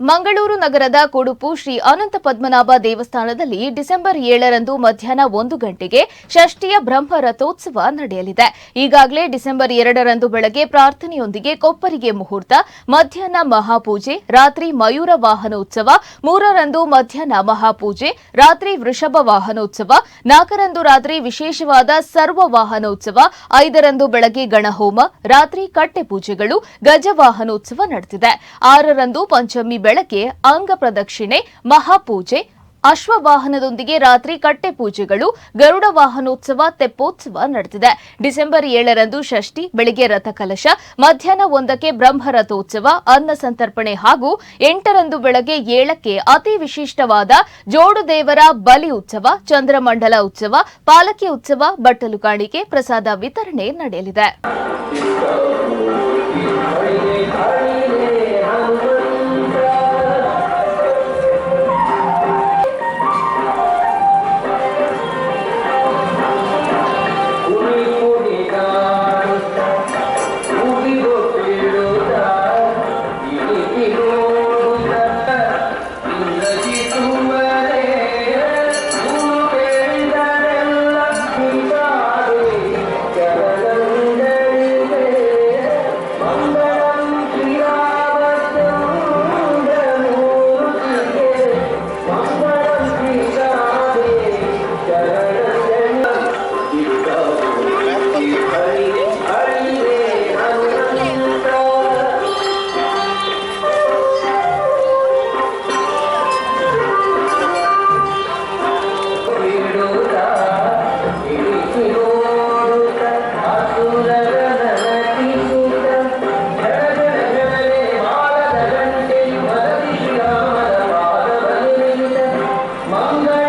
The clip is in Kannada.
ಮಂಗಳೂರು ನಗರದ ಕೊಡುಪು ಶ್ರೀ ಅನಂತ ಪದ್ಮನಾಭ ದೇವಸ್ಥಾನದಲ್ಲಿ ಡಿಸೆಂಬರ್ 7ರಂದು ಮಧ್ಯಾಹ್ನ 1 ಗಂಟೆಗೆ ಷಷ್ಠಿಯ ಬ್ರಹ್ಮ ರಥೋತ್ಸವ ನಡೆಯಲಿದೆ. ಈಗಾಗಲೇ ಡಿಸೆಂಬರ್ 2ರಂದು ಬೆಳಗ್ಗೆ ಪ್ರಾರ್ಥನೆಯೊಂದಿಗೆ ಕೊಪ್ಪರಿಗೆ ಮುಹೂರ್ತ, ಮಧ್ಯಾಹ್ನ ಮಹಾಪೂಜೆ, ರಾತ್ರಿ ಮಯೂರ ವಾಹನೋತ್ಸವ, 3ರಂದು ಮಧ್ಯಾಹ್ನ ಮಹಾಪೂಜೆ, ರಾತ್ರಿ ವೃಷಭ ವಾಹನೋತ್ಸವ, 4ರಂದು ರಾತ್ರಿ ವಿಶೇಷವಾದ ಸರ್ವ ವಾಹನೋತ್ಸವ, 5ರಂದು ಬೆಳಗ್ಗೆ ಗಣಹೋಮ, ರಾತ್ರಿ ಕಟ್ಟೆ ಪೂಜೆಗಳು, ಗಜ ವಾಹನೋತ್ಸವ ನಡೆದಿದೆ. 6ರಂದು ಪಂಚಮಿ ಬೆಳಗ್ಗೆ ಅಂಗ ಪ್ರದಕ್ಷಿಣೆ, ಮಹಾಪೂಜೆ, ಅಶ್ವವಾಹನದೊಂದಿಗೆ ರಾತ್ರಿ ಕಟ್ಟೆ ಪೂಜೆಗಳು, ಗರುಡ ವಾಹನೋತ್ಸವ, ತೆಪ್ಪೋತ್ಸವ ನಡೆದಿದೆ. ಡಿಸೆಂಬರ್ 7ರಂದು ಷಷ್ಠಿ, ಬೆಳಗ್ಗೆ ರಥಕಲಶ, ಮಧ್ಯಾಹ್ನ 1ಕ್ಕೆ ಬ್ರಹ್ಮರಥೋತ್ಸವ, ಅನ್ನ ಸಂತರ್ಪಣೆ ಹಾಗೂ 8ರಂದು ಬೆಳಗ್ಗೆ 7ಕ್ಕೆ ಅತಿ ವಿಶಿಷ್ಟವಾದ ಜೋಡು ದೇವರ ಬಲಿ ಉತ್ಸವ, ಚಂದ್ರಮಂಡಲ ಉತ್ಸವ, ಪಾಲಕಿ ಉತ್ಸವ, ಬಟ್ಟಲು ಕಾಣಿಕೆ, ಪ್ರಸಾದ ವಿತರಣೆ ನಡೆಯಲಿದೆ. ಮಂಗಳ